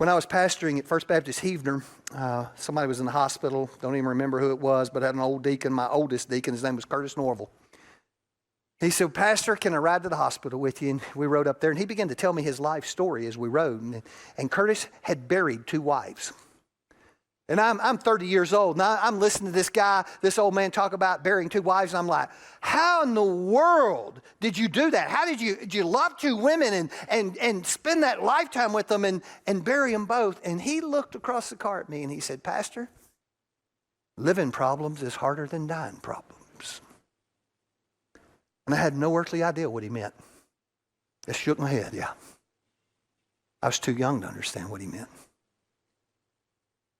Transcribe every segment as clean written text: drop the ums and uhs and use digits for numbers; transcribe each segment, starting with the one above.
When I was pastoring at First Baptist Heavener, somebody was in the hospital. Don't even remember who it was, but I had an old deacon, my oldest deacon. His name was Curtis Norval. He said, Pastor, can I ride to the hospital with you? And we rode up there, and he began to tell me his life story as we rode. And Curtis had buried 2 wives. And I'm 30 years old. Now I'm listening to this guy, this old man talk about burying 2 wives. And I'm like, how in the world did you do that? How did you love 2 women and spend that lifetime with them and bury them both? And he looked across the car at me and he said, Pastor, living problems is harder than dying problems. And I had no earthly idea what he meant. I shook my head, yeah. I was too young to understand what he meant.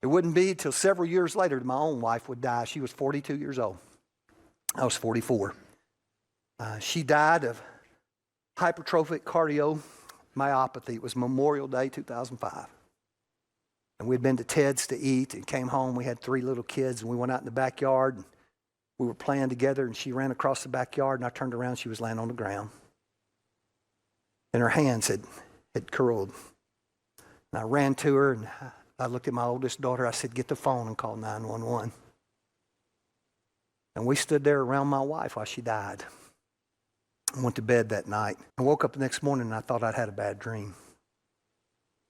It wouldn't be until several years later that my own wife would die. She was 42 years old. I was 44. She died of hypertrophic cardiomyopathy. It was Memorial Day 2005. And we'd been to Ted's to eat and came home. We had 3 little kids and we went out in the backyard. And we were playing together and she ran across the backyard and I turned around. She was laying on the ground. And her hands had curled. And I ran to her and I looked at my oldest daughter. I said, get the phone and call 911. And we stood there around my wife while she died. I went to bed that night. I woke up the next morning and I thought I'd had a bad dream.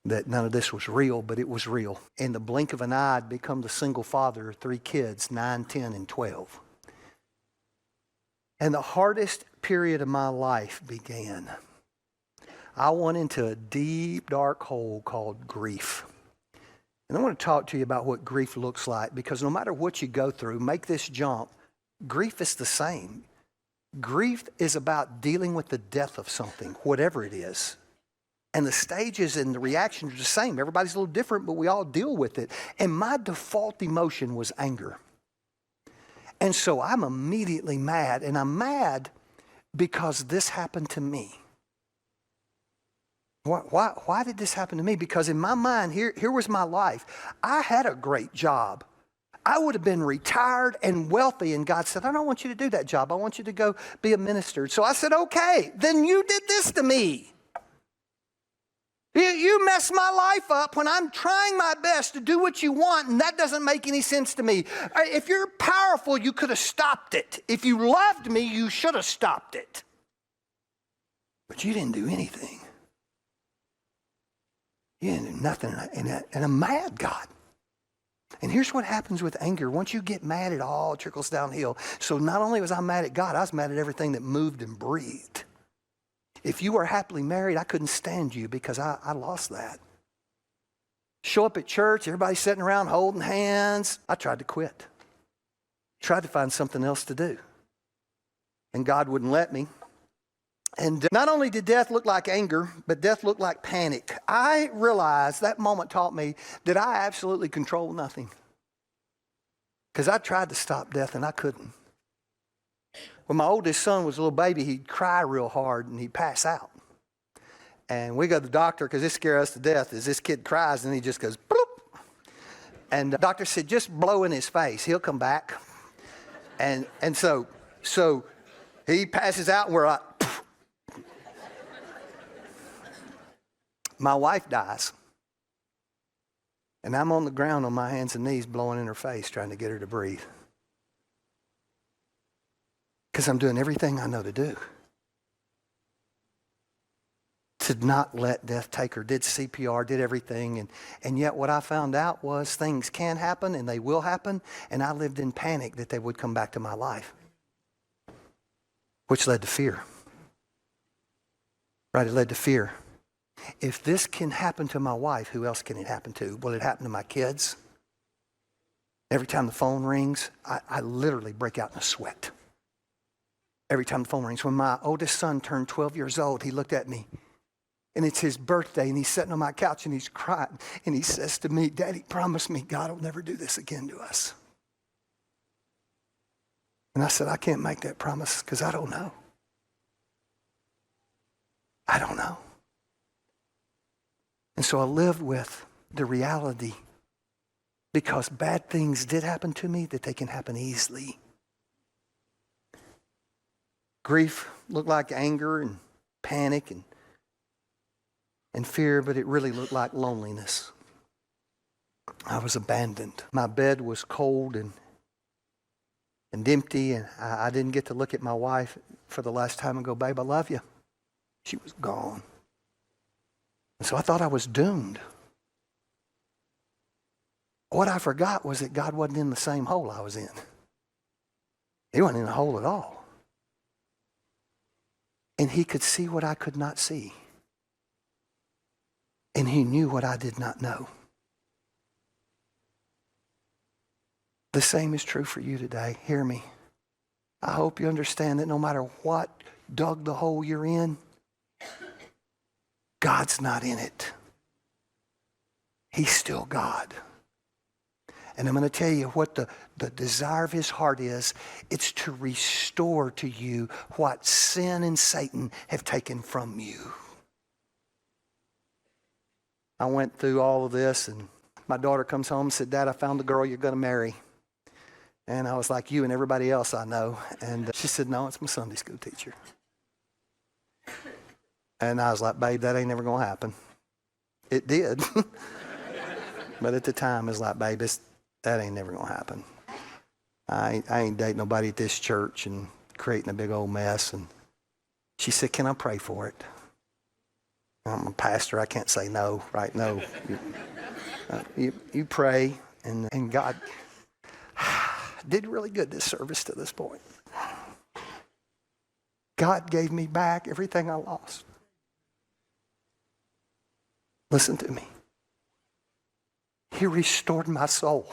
That none of this was real, but it was real. In the blink of an eye, I'd become the single father of 3 kids, 9, 10, and 12. And the hardest period of my life began. I went into a deep, dark hole called grief. And I want to talk to you about what grief looks like, because no matter what you go through, make this jump, grief is the same. Grief is about dealing with the death of something, whatever it is. And the stages and the reactions are the same. Everybody's a little different, but we all deal with it. And my default emotion was anger. And so I'm immediately mad, and I'm mad because this happened to me. Why did this happen to me? Because in my mind, here was my life. I had a great job. I would have been retired and wealthy, and God said, I don't want you to do that job. I want you to go be a minister. So I said, okay, then you did this to me. You messed my life up when I'm trying my best to do what you want, and that doesn't make any sense to me. If you're powerful, you could have stopped it. If you loved me, you should have stopped it. But you didn't do anything. You didn't do nothing, and I'm mad, God. And here's what happens with anger. Once you get mad, it all trickles downhill. So not only was I mad at God, I was mad at everything that moved and breathed. If you were happily married, I couldn't stand you because I lost that. Show up at church, everybody sitting around holding hands. I tried to quit. Tried to find something else to do. And God wouldn't let me. And not only did death look like anger, but death looked like panic. I realized that moment taught me that I absolutely control nothing. Because I tried to stop death and I couldn't. When my oldest son was a little baby, he'd cry real hard and he'd pass out. And we go to the doctor because this scares us to death as this kid cries and he just goes, bloop. And the doctor said, just blow in his face. He'll come back. And so he passes out and we're like, my wife dies. And I'm on the ground on my hands and knees blowing in her face trying to get her to breathe. Because I'm doing everything I know to do. To not let death take her. Did CPR, did everything. And yet what I found out was things can happen and they will happen. And I lived in panic that they would come back to my life. Which led to fear. Right, it led to fear. If this can happen to my wife, who else can it happen to? Will it happen to my kids? Every time the phone rings, I literally break out in a sweat. Every time the phone rings. When my oldest son turned 12 years old, he looked at me. And it's his birthday, and he's sitting on my couch, and he's crying. And he says to me, Daddy, promise me God will never do this again to us. And I said, I can't make that promise because I don't know. I don't know. And so I lived with the reality, because bad things did happen to me, that they can happen easily. Grief looked like anger and panic and fear, but it really looked like loneliness. I was abandoned. My bed was cold and empty, and I didn't get to look at my wife for the last time and go, babe, I love you. She was gone. And so I thought I was doomed. What I forgot was that God wasn't in the same hole I was in. He wasn't in the hole at all. And he could see what I could not see. And he knew what I did not know. The same is true for you today. Hear me. I hope you understand that no matter what dug the hole you're in, God's not in it. He's still God. And I'm going to tell you what the desire of his heart is. It's to restore to you what sin and Satan have taken from you. I went through all of this, and my daughter comes home and said, Dad, I found the girl you're going to marry. And I was like, you and everybody else I know. And she said, no, it's my Sunday school teacher. And I was like, babe, that ain't never going to happen. It did. But at the time, it was like, babe, that ain't never going to happen. I ain't dating nobody at this church and creating a big old mess. And she said, can I pray for it? I'm a pastor. I can't say no, right? No. You pray, and God did really good this service to this point. God gave me back everything I lost. Listen to me. He restored my soul.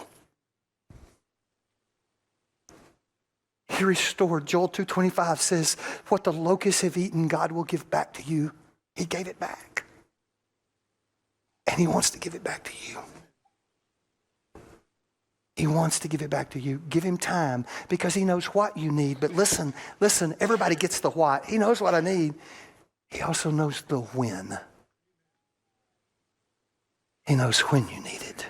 He restored. Joel 2:25 says, what the locusts have eaten, God will give back to you. He gave it back. And he wants to give it back to you. He wants to give it back to you. Give him time because he knows what you need. But listen, everybody gets the what. He knows what I need. He also knows the when. He knows when you need it.